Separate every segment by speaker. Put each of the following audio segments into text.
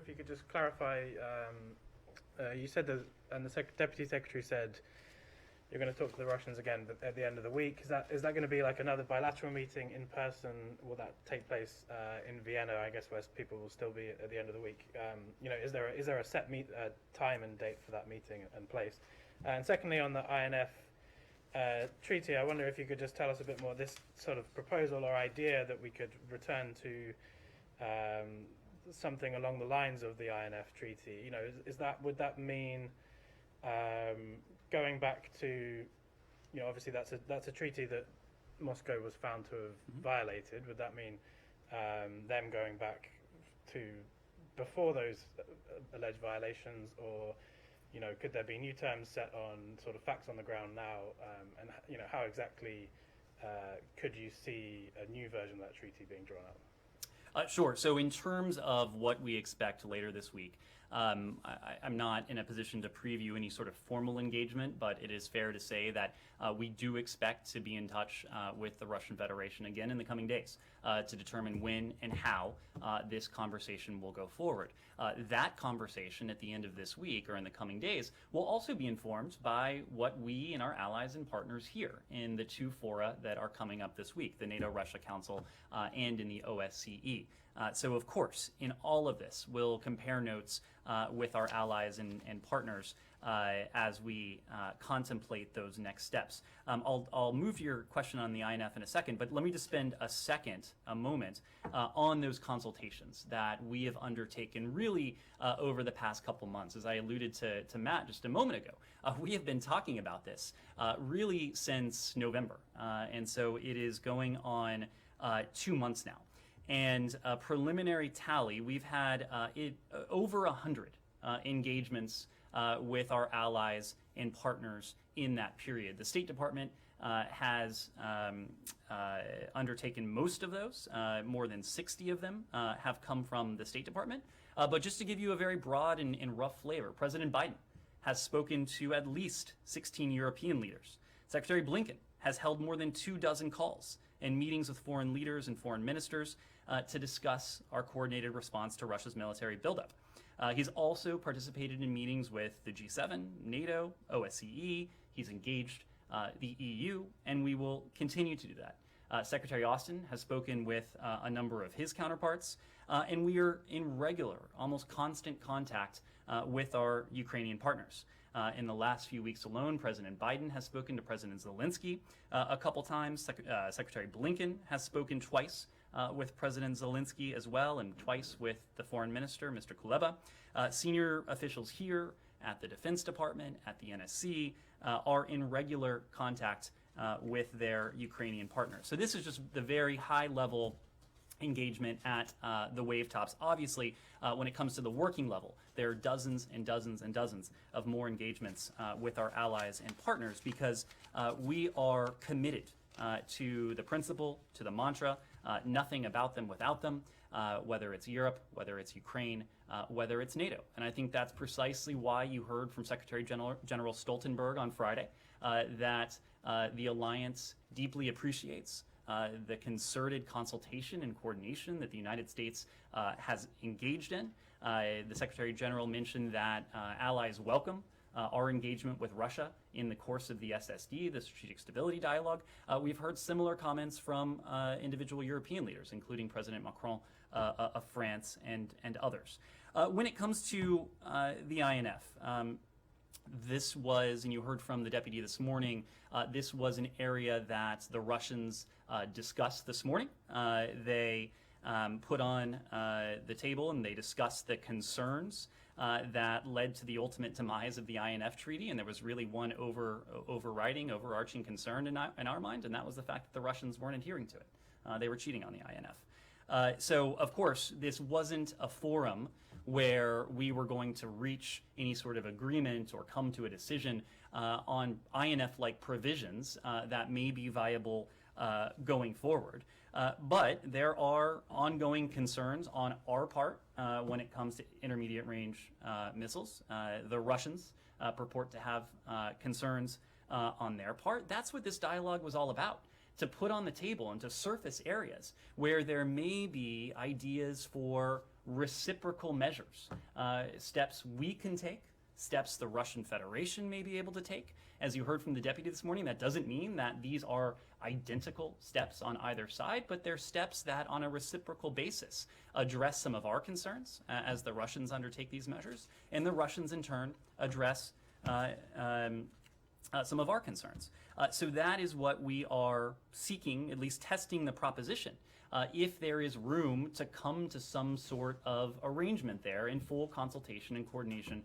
Speaker 1: if you could just clarify. You said that, and the Deputy Secretary said you're going to talk to the Russians again at the end of the week. Is that going to be like another bilateral meeting in person? Will that take place in Vienna? I guess where people will still be at the end of the week. Is there a set time and date for that meeting and place? And secondly, on the INF treaty, I wonder if you could just tell us a bit more. This sort of proposal or idea that we could return to something along the lines of the INF treaty. Would that mean going back to, obviously that's a treaty that Moscow was found to have violated. Would that mean them going back to before those alleged violations, or could there be new terms set on sort of facts on the ground now? And how exactly could you see a new version of that treaty being drawn up?
Speaker 2: Sure. So in terms of what we expect later this week, I'm not in a position to preview any sort of formal engagement, but it is fair to say that we do expect to be in touch with the Russian Federation again in the coming days to determine when and how this conversation will go forward. That conversation at the end of this week or in the coming days will also be informed by what we and our allies and partners here in the two fora that are coming up this week, the NATO-Russia Council and in the OSCE. So, of course, in all of this, we'll compare notes with our allies and partners as we contemplate those next steps. I'll move to your question on the INF in a second, but let me just spend a moment, on those consultations that we have undertaken really over the past couple months. As I alluded to Matt just a moment ago, we have been talking about this really since November, and so it is going on 2 months now. And a preliminary tally, we've had over 100 engagements with our allies and partners in that period. The State Department has undertaken most of those. More than 60 of them have come from the State Department. But just to give you a very broad and rough flavor, President Biden has spoken to at least 16 European leaders. Secretary Blinken has held more than 24 calls and meetings with foreign leaders and foreign ministers to discuss our coordinated response to Russia's military buildup. He's also participated in meetings with the G7, NATO, OSCE. He's engaged the EU, and we will continue to do that. Secretary Austin has spoken with a number of his counterparts, and we are in regular, almost constant contact with our Ukrainian partners. In the last few weeks alone, President Biden has spoken to President Zelensky a couple times. Secretary Blinken has spoken twice with President Zelensky as well, and twice with the foreign minister, Mr. Kuleba. Senior officials here at the Defense Department, at the NSC, are in regular contact with their Ukrainian partners. So this is just the very high level engagement at the wave tops. Obviously, when it comes to the working level, there are dozens and dozens and dozens of more engagements with our allies and partners, because we are committed to the principle, to the mantra, nothing about them without them, whether it's Europe, whether it's Ukraine, whether it's NATO. And I think that's precisely why you heard from Secretary General Stoltenberg on Friday that the alliance deeply appreciates the concerted consultation and coordination that the United States has engaged in. The Secretary General mentioned that allies welcome our engagement with Russia in the course of the SSD, the Strategic Stability Dialogue. We've heard similar comments from individual European leaders, including President Macron of France and others. When it comes to the INF, this was, and you heard from the deputy this morning, this was an area that the Russians discussed this morning. They put on the table and they discussed the concerns that led to the ultimate demise of the INF treaty, and there was really one overarching concern in our mind, and that was the fact that the Russians weren't adhering to it. They were cheating on the INF. So, of course, this wasn't a forum where we were going to reach any sort of agreement or come to a decision on INF-like provisions that may be viable going forward. But there are ongoing concerns on our part when it comes to intermediate range missiles. The Russians purport to have concerns on their part. That's what this dialogue was all about. to put on the table and to surface areas where there may be ideas for reciprocal measures, steps we can take, steps the Russian Federation may be able to take. As you heard from the deputy this morning, that doesn't mean that these are identical steps on either side, but they're steps that on a reciprocal basis address some of our concerns as the Russians undertake these measures, and the Russians in turn address some of our concerns. So that is what we are seeking, at least testing the proposition. If there is room to come to some sort of arrangement there in full consultation and coordination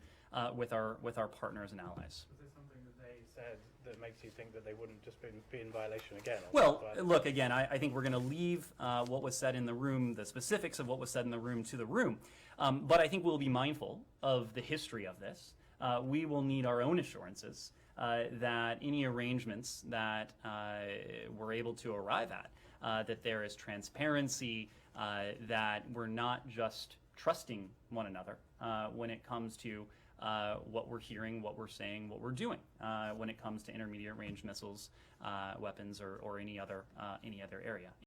Speaker 2: with our partners and allies.
Speaker 1: Was there something that they said that makes you think that they wouldn't just be in violation again?
Speaker 2: Well, look, again, I think we're going to leave what was said in the room, the specifics of what was said in the room to the room. But I think we'll be mindful of the history of this. We will need our own assurances that any arrangements that we're able to arrive at, that there is transparency, that we're not just trusting one another when it comes to what we're hearing, what we're saying, what we're doing when it comes to intermediate range missiles, weapons, or any other area.